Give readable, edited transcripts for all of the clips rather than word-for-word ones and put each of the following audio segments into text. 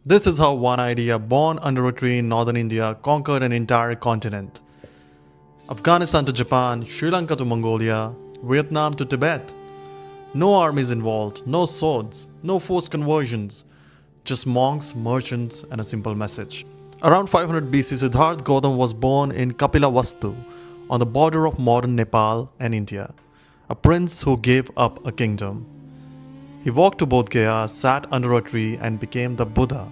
This is how one idea, born under a tree in northern India, conquered an entire continent. Afghanistan to Japan, Sri Lanka to Mongolia, Vietnam to Tibet. No armies involved, no swords, no forced conversions, just monks, merchants, and a simple message. Around 500 BC, Siddhartha Gautama was born in Kapilavastu, on the border of modern Nepal and India, a prince who gave up a kingdom. He walked to Bodh Gaya, sat under a tree, and became the Buddha,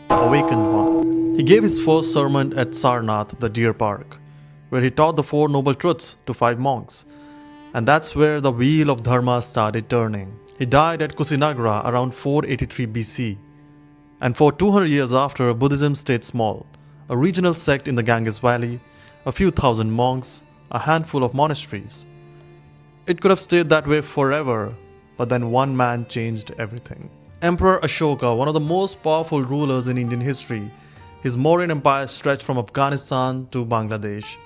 the awakened one. He gave his first sermon at Sarnath, the deer park, where he taught the Four Noble Truths to 5 monks. And that's where the wheel of Dharma started turning. He died at Kushinagara around 483 BC. And for 200 years after, Buddhism stayed small, a regional sect in the Ganges Valley, a few thousand monks, a handful of monasteries. It could have stayed that way forever, but then one man changed everything. Emperor Ashoka, one of the most powerful rulers in Indian history, his Mauryan empire stretched from Afghanistan to Bangladesh.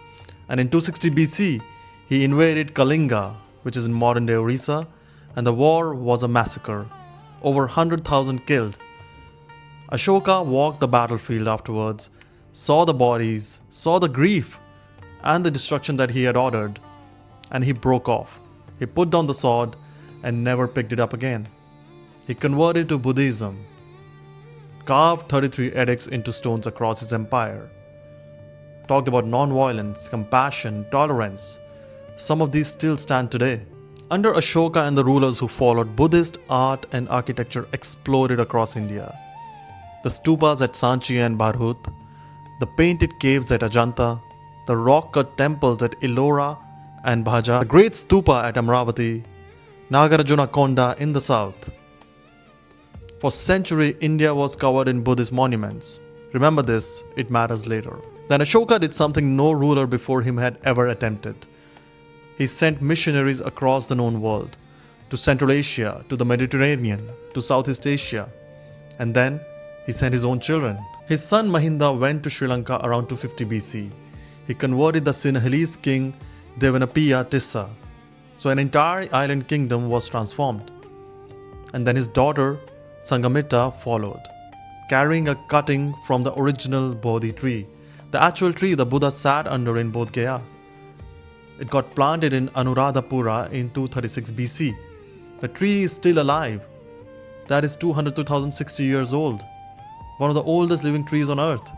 And in 260 BC, he invaded Kalinga, which is in modern-day Orissa, and the war was a massacre. Over 100,000 killed. Ashoka walked the battlefield afterwards, saw the bodies, saw the grief, and the destruction that he had ordered, and he broke off. He put down the sword and never picked it up again. He converted to Buddhism, carved 33 edicts into stones across his empire, talked about non-violence, compassion, tolerance. Some of these still stand today. Under Ashoka and the rulers who followed, Buddhist art and architecture exploded across India. The stupas at Sanchi and Bharhut, the painted caves at Ajanta, the rock-cut temples at Ellora and Bhaja, the great stupa at Amravati, Nagarjuna Konda in the south. For centuries, India was covered in Buddhist monuments. Remember this, it matters later. Then Ashoka did something no ruler before him had ever attempted. He sent missionaries across the known world, to Central Asia, to the Mediterranean, to Southeast Asia, and then he sent his own children. His son Mahinda went to Sri Lanka around 250 BC. He converted the Sinhalese king Devanappiya Tissa. So an entire island kingdom was transformed. And then his daughter Sanghamitta followed, carrying a cutting from the original Bodhi tree, the actual tree the Buddha sat under in Bodh Gaya. It got planted in Anuradhapura in 236 BC. The tree is still alive. That is 200 to 1060 years old. One of the oldest living trees on earth.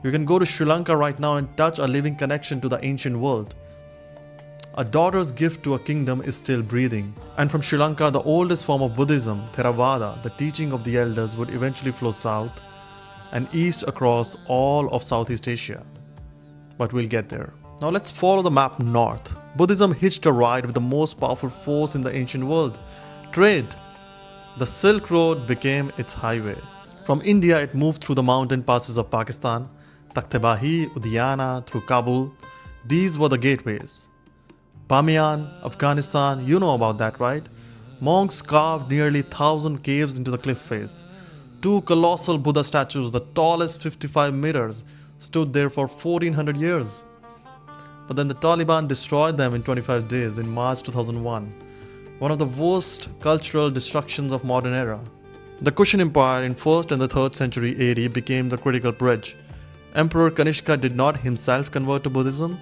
You can go to Sri Lanka right now and touch a living connection to the ancient world. A daughter's gift to a kingdom is still breathing. And from Sri Lanka, the oldest form of Buddhism, Theravada, the teaching of the elders, would eventually flow south and east across all of Southeast Asia. But we'll get there. Now let's follow the map north. Buddhism hitched a ride with the most powerful force in the ancient world, trade. The Silk Road became its highway. From India, it moved through the mountain passes of Pakistan, Takhtabahi, Udayana, through Kabul. These were the gateways. Bamiyan, Afghanistan, you know about that, right? Monks carved nearly 1,000 caves into the cliff face. 2 colossal Buddha statues, the tallest 55 meters, stood there for 1400 years. But then the Taliban destroyed them in 25 days in March 2001. One of the worst cultural destructions of modern era. The Kushan Empire in 1st and the 3rd century AD became the critical bridge. Emperor Kanishka did not himself convert to Buddhism,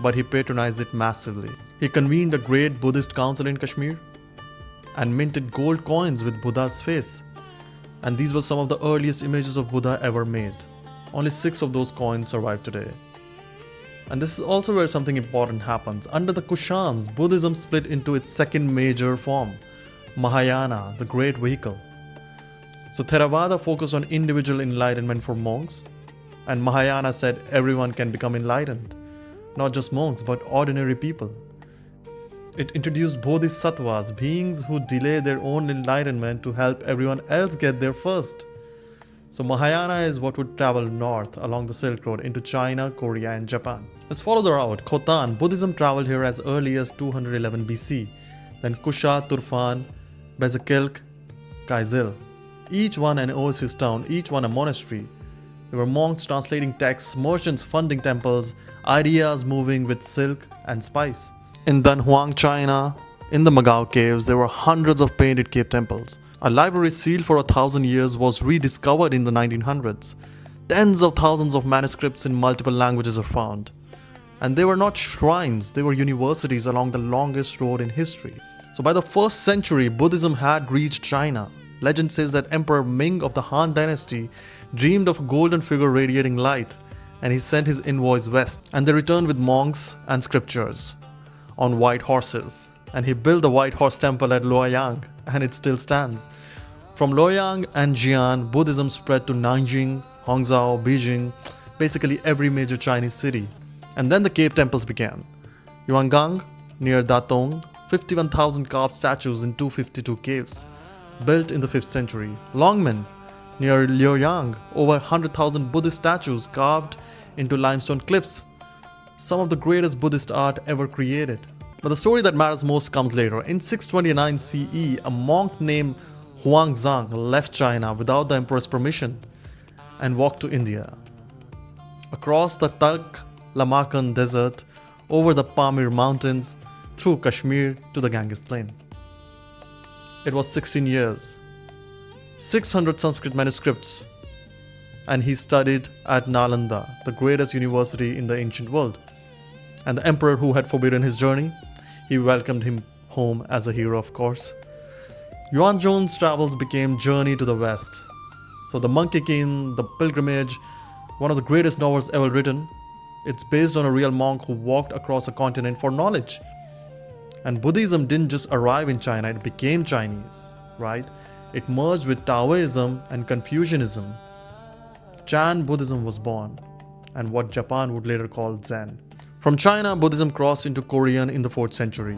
but he patronized it massively. He convened a great Buddhist council in Kashmir and minted gold coins with Buddha's face. And these were some of the earliest images of Buddha ever made. Only 6 of those coins survive today. And this is also where something important happens. Under the Kushans, Buddhism split into its second major form, Mahayana, the great vehicle. So Theravada focused on individual enlightenment for monks, and Mahayana said everyone can become enlightened, not just monks but ordinary people. It introduced bodhisattvas, beings who delay their own enlightenment to help everyone else get there first. So Mahayana is what would travel north along the Silk Road into China, Korea and Japan. Let's follow the route. Khotan, Buddhism traveled here as early as 211 BC. Then Kusha, Turfan, Bezekilk, Kaizil. Each one an oasis town, each one a monastery. There were monks translating texts, merchants funding temples, ideas moving with silk and spice. In Dunhuang, China, in the Magao caves, there were hundreds of painted cave temples. A library sealed for 1,000 years was rediscovered in the 1900s. Tens of thousands of manuscripts in multiple languages are found. And they were not shrines, they were universities along the longest road in history. So by the 1st century, Buddhism had reached China. Legend says that Emperor Ming of the Han dynasty dreamed of a golden figure radiating light, and he sent his envoys west. And they returned with monks and scriptures on white horses. And he built the White Horse Temple at Luoyang, and it still stands. From Luoyang and Jian, Buddhism spread to Nanjing, Hangzhou, Beijing, basically every major Chinese city. And then the cave temples began. Yuangang, near Datong, 51,000 carved statues in 252 caves, built in the 5th century. Longmen, near Liuyang, over 100,000 Buddhist statues carved into limestone cliffs, some of the greatest Buddhist art ever created. But the story that matters most comes later. In 629 CE, a monk named Huangzang left China without the emperor's permission and walked to India. Across the Taklamakan desert, over the Pamir mountains, through Kashmir to the Ganges plain. It was 16 years, 600 Sanskrit manuscripts, and he studied at Nalanda, the greatest university in the ancient world. And the emperor who had forbidden his journey, he welcomed him home as a hero, of course. Yuanzhong's travels became Journey to the West. So the Monkey King, The Pilgrimage, one of the greatest novels ever written. It's based on a real monk who walked across a continent for knowledge. And Buddhism didn't just arrive in China, it became Chinese, right? It merged with Taoism and Confucianism. Chan Buddhism was born, and what Japan would later call Zen. From China, Buddhism crossed into Korean in the 4th century.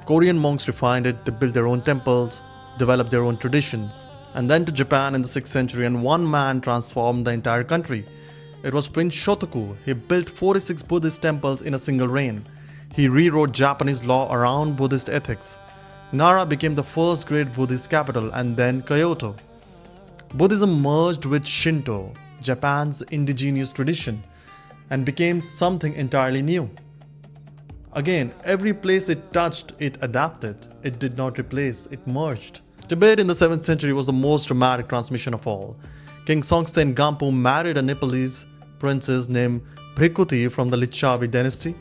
Korean monks refined it, they built their own temples, developed their own traditions. And then to Japan in the 6th century, and one man transformed the entire country. It was Prince Shōtoku. He built 46 Buddhist temples in a single reign. He rewrote Japanese law around Buddhist ethics. Nara became the first great Buddhist capital, and then Kyoto. Buddhism merged with Shinto, Japan's indigenous tradition, and became something entirely new. Again, every place it touched, it adapted. It did not replace, it merged. Tibet in the 7th century was the most dramatic transmission of all. King Songtsen Gampo married a Nepalese princess named Bhrikuti from the Licchavi dynasty.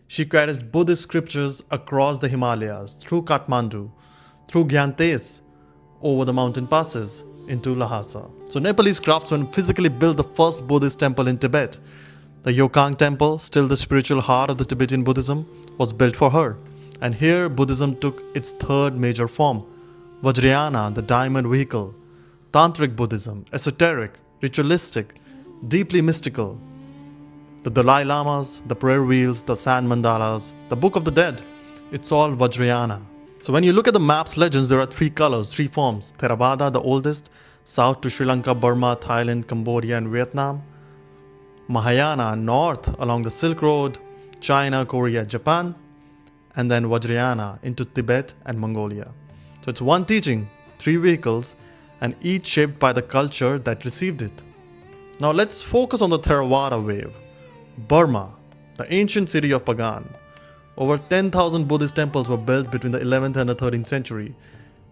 She carried Buddhist scriptures across the Himalayas, through Kathmandu, through Gyantes, over the mountain passes, into Lhasa. So Nepalese craftsmen physically built the first Buddhist temple in Tibet. The Yokang temple, still the spiritual heart of the Tibetan Buddhism, was built for her. And here Buddhism took its 3rd major form, Vajrayana, the diamond vehicle. Tantric Buddhism, esoteric, ritualistic, deeply mystical. The Dalai Lamas, the prayer wheels, the sand mandalas, the Book of the Dead, it's all Vajrayana. So when you look at the map's legends, there are 3 colors, 3 forms. Theravada, the oldest, south to Sri Lanka, Burma, Thailand, Cambodia and Vietnam. Mahayana, north along the Silk Road, China, Korea, Japan. And then Vajrayana into Tibet and Mongolia. So it's one teaching, 3 vehicles, and each shaped by the culture that received it. Now let's focus on the Theravada wave. Burma, the ancient city of Pagan. Over 10,000 Buddhist temples were built between the 11th and the 13th century.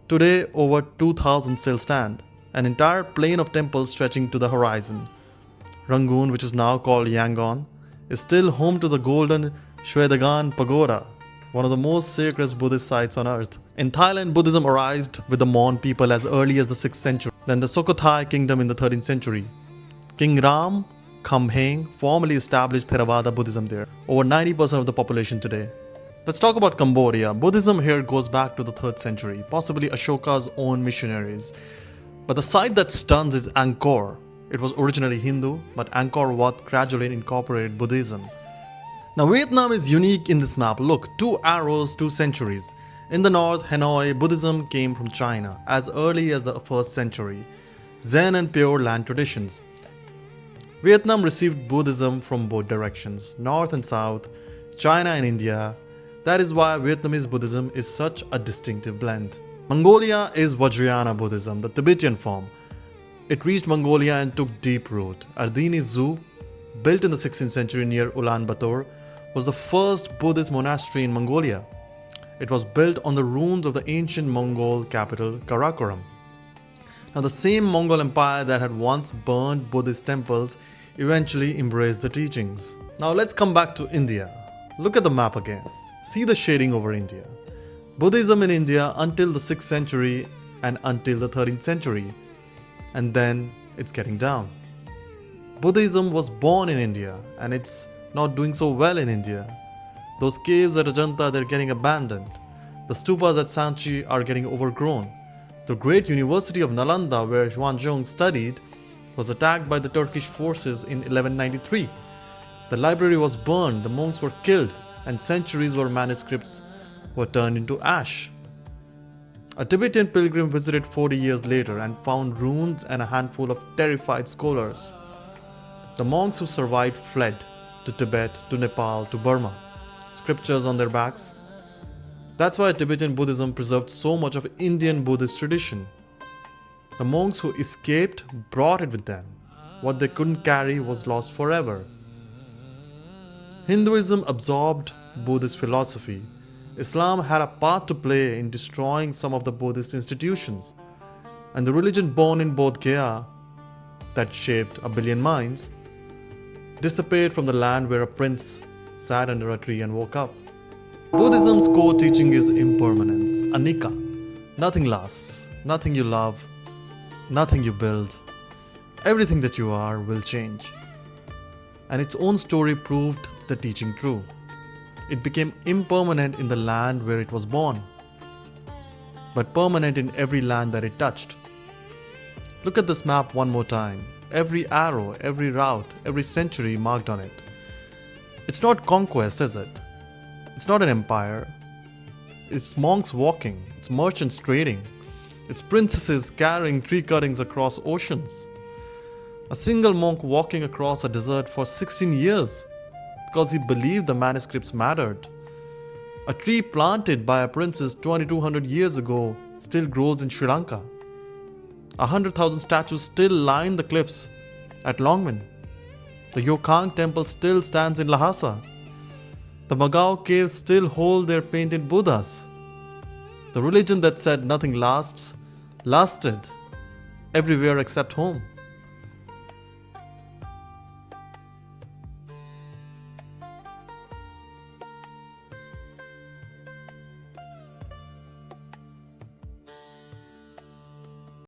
Today, over 2,000 still stand, an entire plain of temples stretching to the horizon. Rangoon, which is now called Yangon, is still home to the golden Shwedagon Pagoda, one of the most sacred Buddhist sites on earth. In Thailand, Buddhism arrived with the Mon people as early as the 6th century, then the Sukhothai kingdom in the 13th century. King Ram Khamhaeng formally established Theravada Buddhism there, over 90% of the population today. Let's talk about Cambodia. Buddhism here goes back to the 3rd century, possibly Ashoka's own missionaries. But the site that stuns is Angkor. It was originally Hindu, but Angkor Wat gradually incorporated Buddhism. Now Vietnam is unique in this map. Look, 2 arrows, 2 centuries. In the north, Hanoi, Buddhism came from China as early as the 1st century. Zen and Pure Land traditions. Vietnam received Buddhism from both directions, north and south, China and India. That is why Vietnamese Buddhism is such a distinctive blend. Mongolia is Vajrayana Buddhism, the Tibetan form. It reached Mongolia and took deep root. Ardini Zoo, built in the 16th century near Ulaanbaatar, was the first Buddhist monastery in Mongolia. It was built on the ruins of the ancient Mongol capital Karakoram. Now, the same Mongol Empire that had once burned Buddhist temples eventually embraced the teachings. Now, let's come back to India. Look at the map again. See the shading over India. Buddhism in India until the 6th century and until the 13th century. And then it's getting down. Buddhism was born in India and it's not doing so well in India. Those caves at Ajanta, they're getting abandoned. The stupas at Sanchi are getting overgrown. The great university of Nalanda, where Xuanzang studied, was attacked by the Turkish forces in 1193. The library was burned, the monks were killed, and centuries of manuscripts were turned into ash. A Tibetan pilgrim visited 40 years later and found ruins and a handful of terrified scholars. The monks who survived fled to Tibet, to Nepal, to Burma, scriptures on their backs. That's why Tibetan Buddhism preserved so much of Indian Buddhist tradition. The monks who escaped brought it with them. What they couldn't carry was lost forever. Hinduism absorbed Buddhist philosophy. Islam had a part to play in destroying some of the Buddhist institutions. And the religion born in Bodh Gaya, that shaped a billion minds, disappeared from the land where a prince sat under a tree and woke up. Buddhism's core teaching is impermanence, Anicca. Nothing lasts, nothing you love, nothing you build, everything that you are will change. And its own story proved the teaching true. It became impermanent in the land where it was born, but permanent in every land that it touched. Look at this map one more time. Every arrow, every route, every century marked on it. It's not conquest, is it? It's not an empire. It's monks walking, it's merchants trading, it's princesses carrying tree cuttings across oceans. A single monk walking across a desert for 16 years because he believed the manuscripts mattered. A tree planted by a princess 2200 years ago still grows in Sri Lanka. 100,000 statues still line the cliffs at Longmen. The Yokhang temple still stands in Lhasa. The Magao caves still hold their painted Buddhas. The religion that said nothing lasts, lasted everywhere except home.